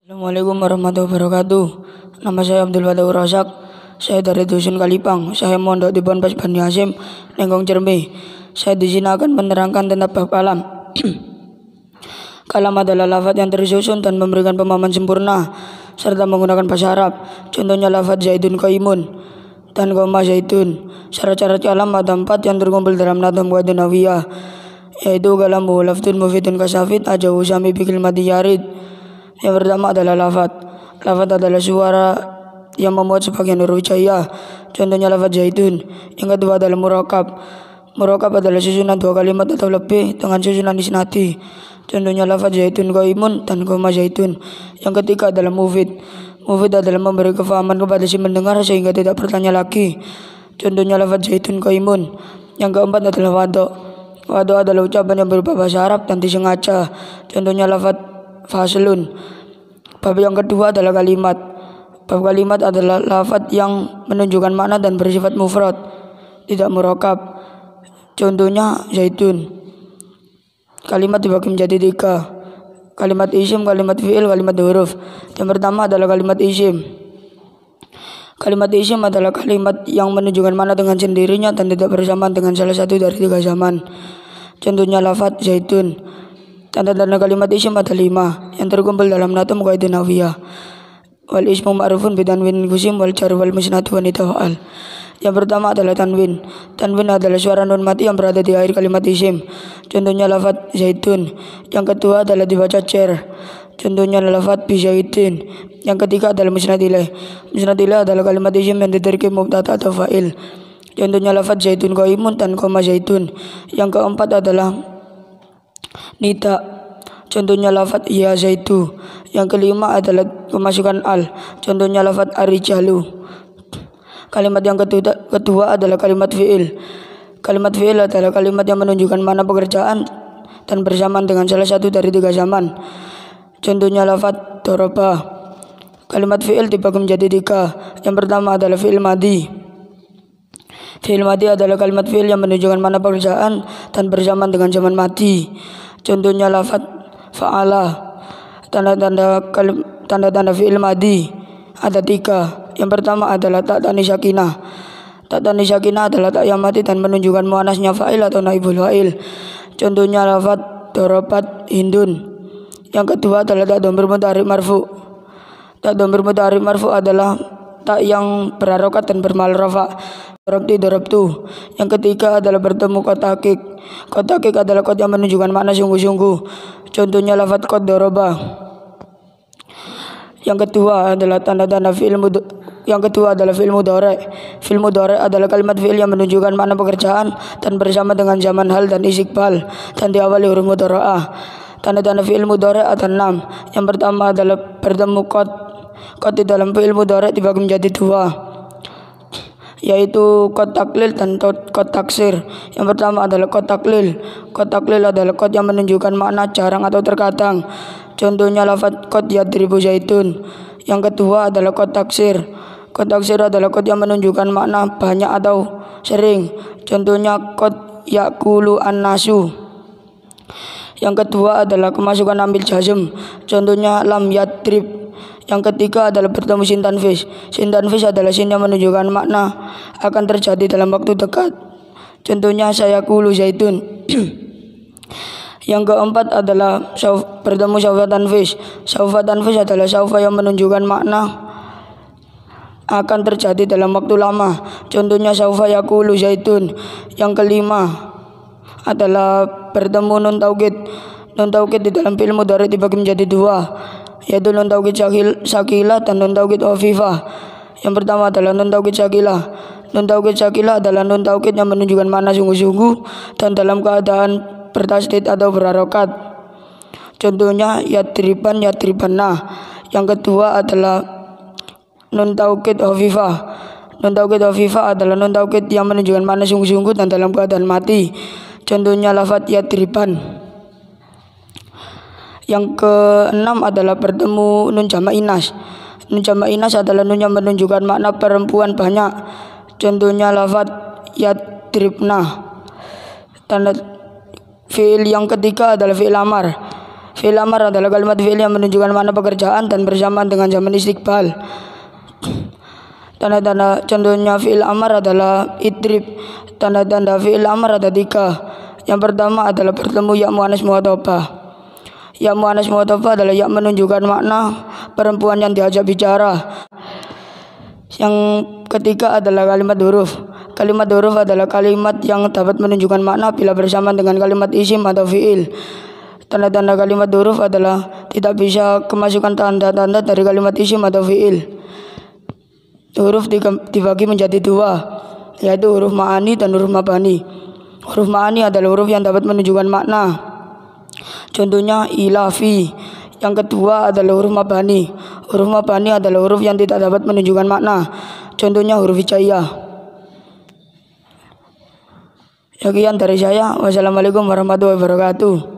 Assalamualaikum warahmatullahi wabarakatuh. Nama saya Abdul Wadaud Razak. Saya dari Dusun Kalipang. Saya mondok di Ponpes Bani Hasyim, Nengkong Cermi. Saya di sini akan menerangkan tentang bab kalam. Kalam adalah lafaz yang tersusun dan memberikan pemahaman sempurna serta menggunakan bahasa Arab. Contohnya lafaz Zaidun Qaimun dan koma Zaitun. Syarat-syarat kalam ada 4 yang terkumpul dalam Nadham Qawaidun Nahwiyah, yaitu kalamu lafdun mufidun kasafid ajawu sami bikil madi yarid. Yang pertama adalah lafaz. Lafaz adalah suara yang memuat sebagian huruf hijaiyah. Contohnya lafaz zaitun. Yang kedua adalah murakab. Murakab adalah susunan 2 kalimat atau lebih dengan susunan isnadi. Contohnya lafaz zaitun qaimun dan koma zaitun. Yang ketiga adalah mufid. Mufid adalah memberi kefahaman kepada si mendengar sehingga tidak bertanya lagi. Contohnya lafaz zaitun qaimun. Yang keempat adalah wado. Wado adalah ucapan yang berupa bahasa Arab dan disengaja. Contohnya lafaz faslun. Bab yang kedua adalah kalimat. Bab kalimat adalah lafaz yang menunjukkan makna dan bersifat mufrad, tidak murakab. Contohnya zaitun. Kalimat dibagi menjadi 3. Kalimat isim, kalimat fi'il, kalimat huruf. Yang pertama adalah kalimat isim. Kalimat isim adalah kalimat yang menunjukkan makna dengan sendirinya dan tidak bersamaan dengan salah satu dari 3 zaman. Contohnya lafaz zaitun. Tanda-tanda kalimat isim ada 5 yang terkumpul dalam Nadham Qawaidun Nahwiyah. Wal ismu ma'rufun bitanwin kusim wal jar wal musnadu wa nitafa'al. Yang pertama adalah tanwin. Tanwin adalah suara nun mati yang berada di akhir kalimat isim. Contohnya lafaz zaitun. Yang kedua adalah dibaca cer. Contohnya lafaz bizaidin. Yang ketiga adalah musnad ilaih. Musnad ilaih adalah kalimat isim yang diterkib mubtada atau fa'il. Contohnya lafaz zaitun qaimun dan koma zaitun. Yang keempat adalah nida. Contohnya lafaz ya zaitu. Yang kelima adalah pemasukan al. Contohnya lafaz arijalu. Kalimat yang kedua adalah kalimat fi'il. Kalimat fi'il adalah kalimat yang menunjukkan makna pekerjaan dan bersamaan dengan salah satu dari 3 zaman. Contohnya lafaz doroba. Kalimat fi'il dibagi menjadi 3. Yang pertama adalah fi'il madi. Fi'il madi adalah kalimat fi'il yang menunjukkan makna pekerjaan dan bersamaan dengan zaman madi. Contohnya lafaz fa'ala. Tanda-tanda fi'il madi ada 3. Yang pertama adalah tak tanis sakinah. Tak tanis sakinah adalah tak yang mati dan menunjukkan muannasnya fa'il atau naibul fa'il. Contohnya lafaz dorobat hindun. Yang kedua adalah tak dhamir mudhari' marfu. Tak dhamir mudhari' marfu adalah tak yang berharokat dan bermal rafa. Dorobti dorobtu. Yang ketiga adalah bertemu qad tahqiq. Qad tahqiq adalah qad yang menunjukkan makna sungguh-sungguh. Contohnya lafaz qad doroba. Yang kedua adalah tanda-tanda fi'il mudhari'. Fi'il mudhari' adalah kalimat fi'il yang menunjukkan makna pekerjaan dan bersama dengan zaman hal dan istiqbal dan diawali huruf mudhara'ah. Tanda-tanda fi'il mudhari' ada 6. Yang pertama adalah bertemu qad. Qad di dalam fi'il mudhari' dibagi menjadi 2, yaitu qad taklil dan qad taksir. Yang pertama adalah qad taklil. Qad taklil adalah qad yang menunjukkan makna jarang atau terkadang. Contohnya lafaz qad yadribu zaitun. Yang kedua adalah qad taksir. Qad taksir adalah qad yang menunjukkan makna banyak atau sering. Contohnya qad yaqulu an-nasu. Yang kedua adalah kemasukan ambil jazm. Contohnya lam yadrib. Yang ketiga adalah bertemu sin tanfis. Sin tanfis adalah sin yang menunjukkan makna akan terjadi dalam waktu dekat. Contohnya sayaqulu zaitun. Yang keempat adalah bertemu saufa tanfis. Saufa tanfis adalah saufa yang menunjukkan makna akan terjadi dalam waktu lama. Contohnya saufa yaqulu zaitun. Yang kelima adalah bertemu nun taukid. Nun taukid di dalam fi'il mudhari' dibagi menjadi 2, yaitu nun taukid sakilah dan nun taukid khafifah. Yang pertama adalah nun taukid sakilah. Nun taukid sakilah adalah nun taukid yang menunjukkan makna sungguh-sungguh dan dalam keadaan bertasdid atau berharokat. Contohnya yadriban yadribanna. Yang kedua adalah nun taukid khafifah. Nun taukid khafifah adalah nun taukid yang menunjukkan makna sungguh-sungguh dan dalam keadaan mati. Contohnya lafaz yadriban. Yang keenam adalah bertemu nun jamak inas. Nun jamak inas adalah nun yang menunjukkan makna perempuan banyak. Contohnya lafaz yadribna. Tanda fi'il yang ketiga adalah fi'il amar. Fi'il amar adalah kalimat fi'il yang menunjukkan makna pekerjaan dan bersamaan dengan zaman istiqbal. Tanda-tanda contohnya fi'il amar adalah idrib. Tanda-tanda fi'il amar ada 3. Yang pertama adalah bertemu ya muannas muhadzatsah. Ya muannas muhadzatsah adalah ya menunjukkan makna perempuan yang diajak bicara. Yang ketiga adalah kalimat huruf. Kalimat huruf adalah kalimat yang dapat menunjukkan makna bila bersamaan dengan kalimat isim atau fi'il. Tanda-tanda kalimat huruf adalah tidak bisa kemasukan tanda-tanda dari kalimat isim atau fi'il. Huruf dibagi menjadi 2, yaitu huruf ma'ani dan huruf mabani. Huruf ma'ani adalah huruf yang dapat menunjukkan makna. Contohnya ilafi. Yang kedua adalah huruf mabani. Huruf mabani adalah huruf yang tidak dapat menunjukkan makna. Contohnya huruf hijaiyah. Sekian dari saya. Wassalamualaikum warahmatullahi wabarakatuh.